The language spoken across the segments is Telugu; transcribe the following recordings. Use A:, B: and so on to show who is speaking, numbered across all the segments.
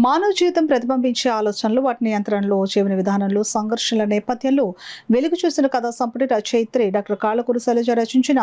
A: మానవ జీవితం ప్రతిబింబించే ఆలోచనలు, వాటి నియంత్రణలో, జీవన విధానంలో సంఘర్షణల నేపథ్యంలో వెలుగు చూసిన కథా సంపుటి రచయిత్రి డాక్టర్ కాళ్ళకూరి శైలజ రచించిన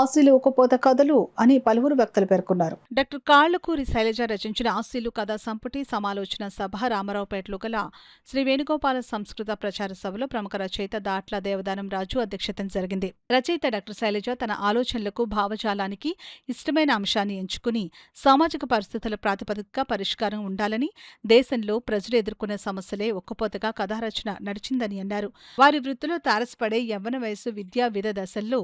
A: ఆశీలు ఉకపోత కథలు అని పలువురు వ్యక్తులు పేర్కొన్నారు. డాక్టర్ కాళ్ళకూరి శైలజ రచించిన ఆశీలు కథా సంపుటి సమాలోచన సభ రామారావుపేటలో గల శ్రీ వేణుగోపాల సంస్కృత ప్రచార సభలో ప్రముఖ రచయిత దాట్ల దేవదానం రాజు అధ్యక్షతన జరిగింది. రచయిత డాక్టర్ శైలజ తన ఆలోచనలకు, భావజాలానికి ఇష్టమైన అంశాన్ని ఎంచుకుని సామాజిక పరిస్థితుల ప్రాతిపదికగా పరిష్కారం ఉండాలని, దేశంలో ప్రజలు ఎదుర్కొన్న సమస్యలే ఒక్కపోతగా కథారచన నడిచిందని అన్నారు. వారి వృత్తిలో తారసపడే యవ్వన వయసు, విద్యా విధ దశల్లో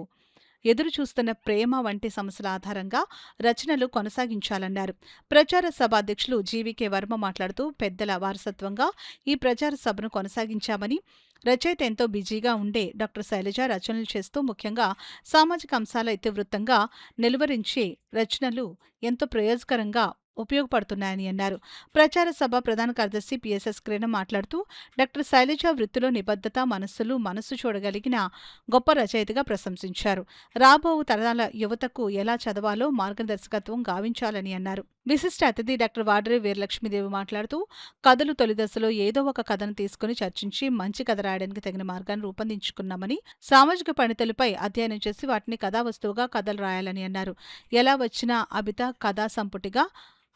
A: ఎదురు చూస్తున్న ప్రేమ వంటి సమస్యల ఆధారంగా రచనలు కొనసాగించాలన్నారు. ప్రచార సభ అధ్యక్షులు జీవీకే వర్మ మాట్లాడుతూ, పెద్దల వారసత్వంగా ఈ ప్రచార సభను కొనసాగించామని, రచయిత ఎంతో బిజీగా ఉండే డాక్టర్ శైలజ రచనలు చేస్తూ ముఖ్యంగా సామాజిక అంశాల ఇతివృత్తంగా నిలువరించే రచనలు ఎంతో ప్రయోజకరంగా ఉపయోగపడుతున్నాయని అన్నారు. ప్రచార సభ ప్రధాన కార్యదర్శి పిఎస్ఎస్ కిరణ్ మాట్లాడుతూ, డాక్టర్ శైలజ వృత్తిలో నిబద్ధత, మనస్సు చూడగలిగిన గొప్ప రచయితగా ప్రశంసించారు. రాబో తరాల యువతకు ఎలా చదవాలో మార్గదర్శకత్వం గావించాలని అన్నారు. విశిష్ట అతిథి డాక్టర్ వాడ్రే వీరలక్ష్మీదేవి మాట్లాడుతూ, కథలు తొలి దశలో ఏదో ఒక కథను తీసుకుని చర్చించి మంచి కథ రాయడానికి తగిన మార్గాన్ని రూపొందించుకున్నామని, సామాజిక పరిణతులపై అధ్యయనం చేసి వాటిని కథావస్తువుగా కథలు రాయాలని అన్నారు. ఎలా వచ్చినా అభిత కథా సంపుటిగా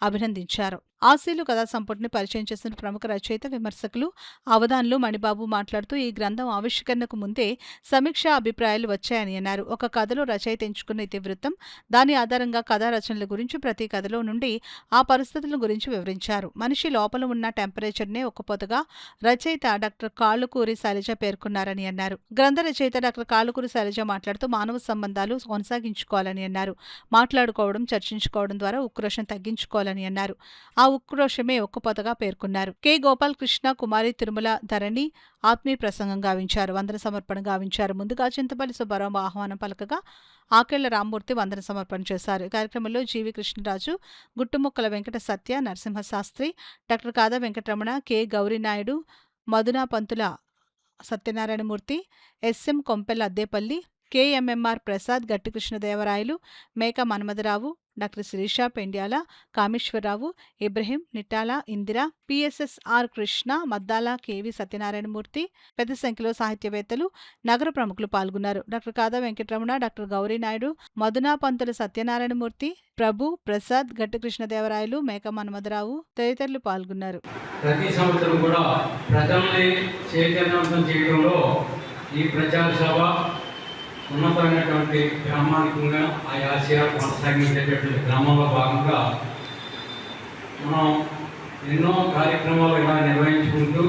A: అభినందించారు. ఆశీలు కథా సంపుటిని పరిచయం చేసిన ప్రముఖ రచయిత, విమర్శకులు అవధాన్లు మణిబాబు మాట్లాడుతూ, ఈ గ్రంథం ఆవిష్కరణకు ముందే సమీక్షా అభిప్రాయాలు వచ్చాయని అన్నారు. ఒక కథలో రచయిత ఎంచుకున్న ఇతివృత్తం, దాని ఆధారంగా కథా రచనల గురించి, ప్రతి కథలో నుండి ఆ పరిస్థితుల గురించి వివరించారు. మనిషి లోపల ఉన్న టెంపరేచర్నే ఒక్కపోతగా రచయిత డాక్టర్ కాళ్ళకూరి శైలజ పేర్కొన్నారని అన్నారు. గ్రంథ రచయిత డాక్టర్ కాళ్ళకూరి శైలజ మాట్లాడుతూ, మానవ సంబంధాలు కొనసాగించుకోవాలని అన్నారు. మాట్లాడుకోవడం, చర్చించుకోవడం ద్వారా ఉక్రోషం తగ్గించుకోవాలని అన్నారు. ఆ ఉక్రోషమే ఒక్కపోతగా పేర్కొన్నారు. కె గోపాలకృష్ణ, కుమారి తిరుమల ధరణి ఆత్మీయ ప్రసంగం గావించారు. వందన సమర్పణ గావించారు. ముందుగా చింతపల్లి సుబ్బారావు ఆహ్వానం పలకగా ఆకేళ్ల రామ్మూర్తి వందన సమర్పణ చేశారు. ఈ కార్యక్రమంలో జీవి కృష్ణరాజు, గుట్టుముక్కల వెంకట సత్య, నరసింహశాస్త్రి, డాక్టర్ కాదా వెంకటరమణ, కె గౌరీనాయుడు, మధునా పంతుల సత్యనారాయణమూర్తి, ఎస్ఎం కొంపెల్ల అద్దేపల్లి, కెఎంఎంఆర్ ప్రసాద్, గట్టి కృష్ణదేవరాయలు, మేక మన్మథరావు, డాక్టర్ శిరీష పెండ్యాల, కామేశ్వరరావు, ఇబ్రహీం, నిట్టాల ఇందిర, పిఎస్ఎస్ఆర్ కృష్ణ, మద్దాల కెవి సత్యనారాయణమూర్తి, పెద్ద సంఖ్యలో సాహిత్యవేత్తలు, నగర ప్రముఖులు పాల్గొన్నారు. డాక్టర్ కాదా వెంకటరమణ, డాక్టర్ గౌరీనాయుడు, మధునా పంతుల సత్యనారాయణమూర్తి, ప్రభు, ప్రసాద్, గట్టి కృష్ణదేవరాయలు, మేక మన్మథరావు తదితరులు పాల్గొన్నారు.
B: ప్రతి సంవత్సరం కూడా ప్రజల్ని చైతన్యవంతం చేయడంలో ఈ ప్రచార సభ ఉన్నతమైనటువంటి ప్రామాణికంగా ఆ ఆశయాలు కొనసాగించేటటువంటి క్రమంలో భాగంగా మనం ఎన్నో కార్యక్రమాలు ఇలా నిర్వహించుకుంటూ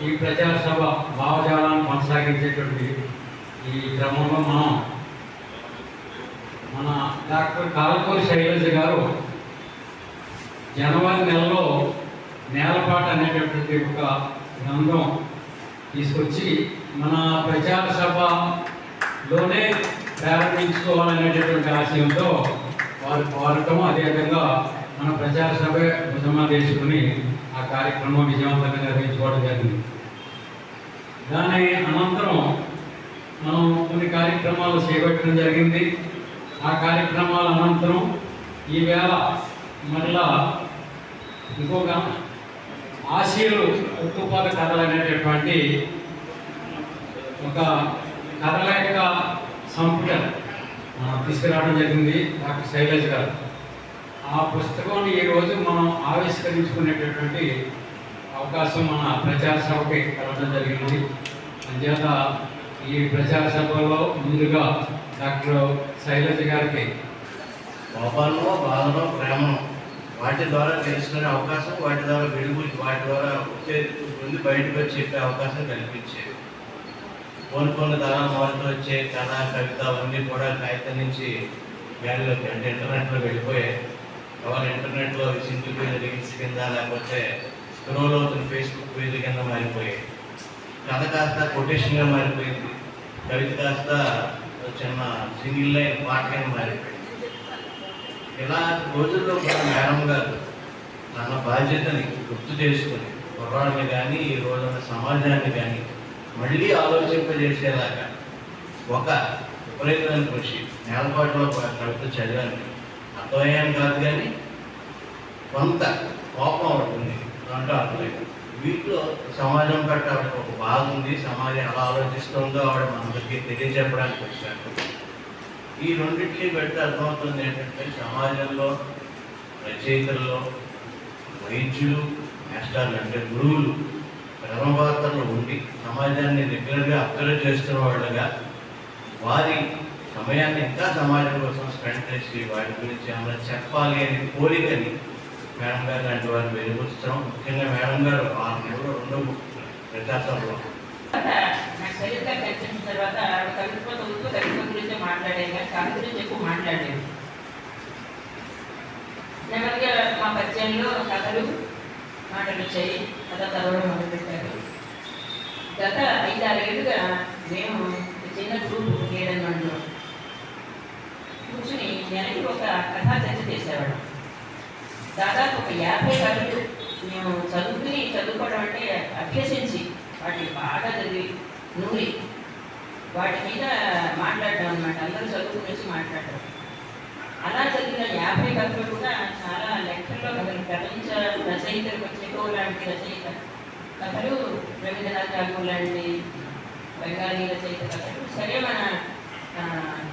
B: ఈ ప్రచార సభ భావజాలాన్ని కొనసాగించేటువంటి ఈ క్రమంలో మన డాక్టర్ కాళ్ళకూరి శైలజ గారు జనవరి నెలలో నేలపాట అనేటటువంటి ఒక గ్రంథం తీసుకొచ్చి మన ప్రచార సభలోనే ప్రారంభించుకోవాలనేటటువంటి ఆశయంతో వారు కోరటం, అదేవిధంగా మన ప్రచార సభ భుజమా చేసుకుని ఆ కార్యక్రమం విజయవంతంగా నిర్వహించుకోవడం జరిగింది. దాని అనంతరం మనం కొన్ని కార్యక్రమాలు చేపట్టడం జరిగింది. ఆ కార్యక్రమాల అనంతరం ఈవేళ మరలా ఇంకొక ఆశీలు ఉక్కుపాద కథలు అనేటటువంటి ఒక కథల యొక్క సంపుట తీసుకురావడం జరిగింది డాక్టర్ శైలజ గారు. ఆ పుస్తకాన్ని ఈరోజు మనం ఆవిష్కరించుకునేటటువంటి అవకాశం మన ప్రచార సభకి కలవడం జరిగింది. అంచేత ఈ ప్రచార సభలో ముందుగా డాక్టర్ శైలజ గారికి
C: కోపాలను, బాధను, ప్రేమను వాటి ద్వారా తెలుసుకునే అవకాశం, వాటి ద్వారా వెలుగు, వాటి ద్వారా ముందు బయటకు వచ్చి చెప్పే అవకాశం కల్పించేది. కొన్ని తరాల వారితో వచ్చే కథ, కవిత అవన్నీ కూడా కాగితం నుంచి గాలిలోకి, అంటే ఇంటర్నెట్లో వెళ్ళిపోయాయి. ఎవరు ఇంటర్నెట్లో సింగిల్ పేజ్ రీల్స్ కింద, లేకపోతే స్క్రోల్ అవుతున్న ఫేస్బుక్ పేజ్ కింద మారిపోయాయి. కథ కాస్త కొటేషన్గా మారిపోయింది. కవిత కాస్త చిన్న సింగిల్ లైన్ పాట కింద మారిపోయింది. ఇలా రోజుల్లో కూడా మేడం గారు తన బాధ్యతని గుర్తు చేసుకుని కుర్రాడిని కానీ, ఈ రోజున్న సమాజాన్ని కానీ మళ్ళీ ఆలోచింపజేసేలాగా ఒక విపరీతమైన కృషి. నేలపాటులో కవిత చదివాను, అర్థమయ్యాను కాదు, కానీ కొంత కోపం ఉంటుంది. అంటూ అర్థలేదు. వీటిలో సమాజం పట్ల ఆవిడకి ఒక బాధ ఉంది, సమాజం ఎలా ఆలోచిస్తుందో ఆవిడ మనకి తెలియజెప్పడానికి వచ్చారు. ఈ రెండింటినీ బట్టి అర్థమవుతుంది ఏంటంటే సమాజంలో రచయితల్లో వైద్యులు, మాస్టర్లు అంటే గురువులు ప్రథమ పాత్రలు ఉండి సమాజాన్ని రెగ్యులర్గా అబ్జర్వ్ చేస్తున్న వాళ్ళగా వారి సమయాన్ని ఇంకా సమాజం కోసం స్పెండ్ చేసి వాటి గురించి ఏమైనా చెప్పాలి అనే కోరికని మేడం గారు లాంటి వారు వెలుగుస్తాం. ముఖ్యంగా మేడం గారు 6 నెలలు 2 బుక్లు ప్రజాసభలో
D: నాకు సరిగ్గా కనిపించిన తర్వాత ఆవిడ కవిత్వ చదువుతూ కవిత్వ గురించి మాట్లాడేది కానీ కవి గురించి ఎక్కువ మాట్లాడలేదు. నెమ్మదిగా మా పరిచయంలో కథలు మాటలు వచ్చాయి, కథ చదవడం మొదలుపెట్టారు. గత 5-6 ఏళ్ళుగా మేము చిన్న గ్రూప్ 7 మందిలో కూర్చుని నెలకి ఒక కథా చర్చ చేసేవాళ్ళం. దాదాపు ఒక 50 కథలు మేము చదువుకోవడం అంటే అభ్యసించి వాటిని బాగా చదివి నూరి వాటి మీద మాట్లాడడం అనమాట. అందరూ చదువుకుని వచ్చి మాట్లాడడం. అలా చదివిన 50 కథలు కూడా చాలా లెక్కల్లో కథలు. ప్రపంచ రచయితలకు చెకో లాంటి రచయిత కథలు, రవీంద్రనాథ్ ఠాగూర్ లాంటి బెంగాలీ రచయిత కథలు, సరే మన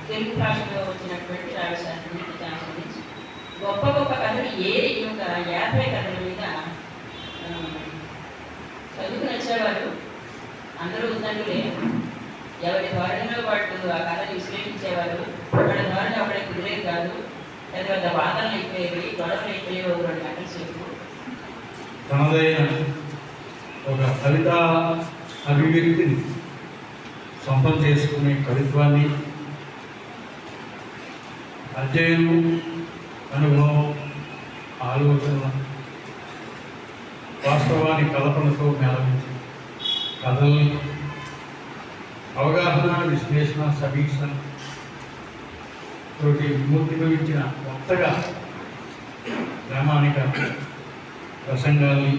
D: తెలుగు భాషలో వచ్చినటువంటి రావిశాస్త్రి నుంచి గొప్ప గొప్ప కథలు ఒక 50 కథల మీద చదువుకుని వచ్చేవారు. అందరూ ఉద్దండులే, ఎవరి ధోరణిలో వాళ్ళు ఆ కథను విశ్లేషించేవారు. వాళ్ళ ధోరణి ఒకటే కుదిరేది కాదు. పెద్ద పెద్ద వాదనలు అయిపోయేవి, గొడవలు అయిపోయేవి 2 గంటల సేపు.
E: తనదైన ఒక కవిత అభివ్యక్తిని సొంతం చేసుకునే కవిత్వాన్ని అధ్యయనం, అనుభవం, ఆలోచన, వాస్తవాన్ని కల్పనతో మేళవించి కథల్ని అవగాహన, విశ్లేషణ, సమీక్ష తోటి విముక్తిభవించిన కొత్తగా ప్రామాణిక ప్రసంగాల్ని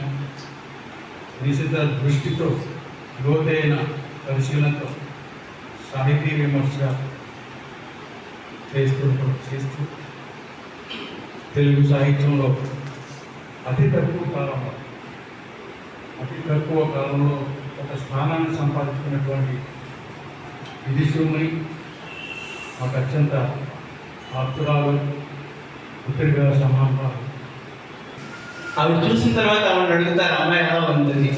E: నిశిత దృష్టితో, లోతైన పరిశీలనతో సాహితీ విమర్శ చేస్తూ తెలుగు సాహిత్యంలో అతి తక్కువ కాలంలో ఒక స్థానాన్ని సంపాదించుకున్నటువంటి విధిశూని మాకు అత్యంత ఆప్తురాలు, పుత్రిక సమానాలు.
F: ఆవిడ చూసిన తర్వాత ఆవిడ అడుగుతారు, అమ్మాయి ఎలా ఉందని.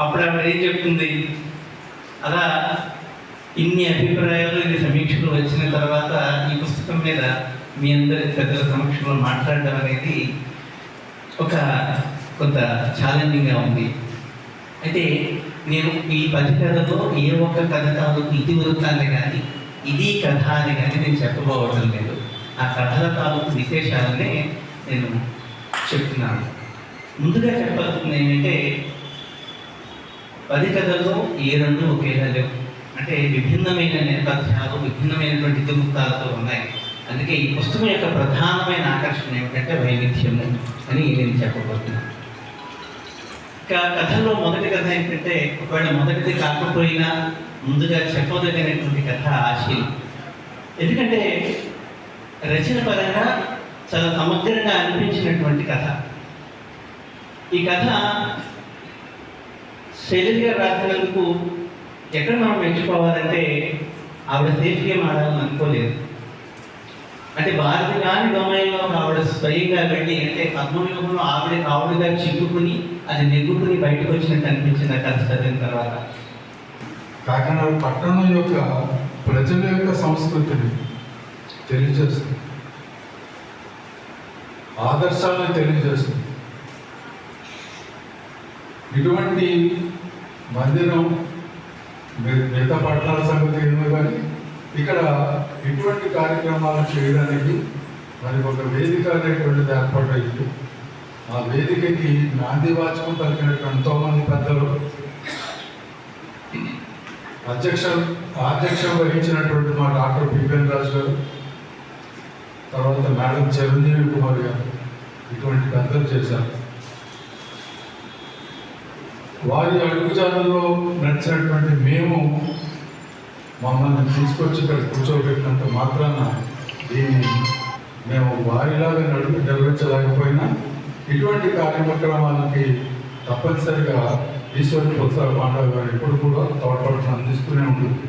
F: అప్పుడు ఆవిడ ఏం చెప్తుంది, అలా ఇన్ని అభిప్రాయాలు, ఇన్ని సమీక్షలు వచ్చిన తర్వాత ఈ పుస్తకం మీద మీ అందరి పెద్దల సమక్షంలో మాట్లాడడం అనేది కొంత ఛాలెంజింగ్గా ఉంది. అయితే నేను ఈ 10 కథలో ఏ ఒక్క కథ తాలూకు ఇది వృత్తాన్ని కానీ ఇది కథ అని కానీ నేను చెప్పబోవడం లేదు. ఆ కథల తాలూకు విశేషాలనే నేను చెప్తున్నాను. ముందుగా చెప్పాల్సింది ఏంటంటే 10 కథల్లో ఏ 2 ఒకేలా లేవు. అంటే విభిన్నమైన నేపథ్యాలు, విభిన్నమైనటువంటి ఇతివృత్తాలతో ఉన్నాయి. అందుకే ఈ పుస్తకం యొక్క ప్రధానమైన ఆకర్షణ ఏమిటంటే వైవిధ్యము అని నేను చెప్పబోతున్నాను. ఇక కథల్లో మొదటి కథ ఏంటంటే, ఒకవేళ మొదటిది కాకపోయినా ముందుగా చెప్పదగినటువంటి కథ ఆశీల్. ఎందుకంటే రచన పరంగా చాలా సమగ్రంగా అనిపించినటువంటి కథ. ఈ కథ శైలజ గారు రాసినందుకు ఎక్కడ మనం మెచ్చుకోవాలంటే, ఆవిడ సేఫ్గా ఆడాలని అనుకోలేదు. అంటే భారతి కాని డొమైన్లో ఆవిడ స్వయంగా వెళ్ళి, అంటే పద్మవ్యూహంలో ఆవిడగా చిక్కుకుని అది నెగ్గుకుని బయటకు వచ్చినట్టు అనిపించింది ఆ కథ చదివిన తర్వాత.
G: కాకినాడ పట్టణం యొక్క ప్రజల యొక్క సంస్కృతిని తెలియజేస్తుంది, ఆదర్శాలను తెలియజేస్తుంది. ఇటువంటి మందిరం మిగతా పట్టణాల సంగతి ఏమో కానీ ఇక్కడ ఇటువంటి కార్యక్రమాలు చేయడానికి మరి ఒక వేదిక అనేటువంటిది ఏర్పాటైంది. ఆ వేదికకి నాంది వాచకం పలికినటువంటి ఎంతోమంది పెద్దలు, అధ్యక్షం వహించినటువంటి మా డాక్టర్ పిపిఎన్ రాజు గారు, తర్వాత మేడం చిరంజీవి కుమార్ గారు, ఇటువంటి పెద్దలు చేశారు. వారి అడుగుజాడల్లో నడిచినటువంటి మేము మమ్మల్ని తీసుకొచ్చి ఇక్కడ కూర్చోబెట్టినంత మాత్రాన దీన్ని మేము వారిలాగా నిర్వహించలేకపోయినా ఇటువంటి కార్యక్రమాలకి తప్పనిసరిగా ఈశ్వరి ప్రోత్సాహ పాండవ గారు ఎప్పుడు కూడా తోడ్పాటును అందిస్తూనే ఉంటుంది.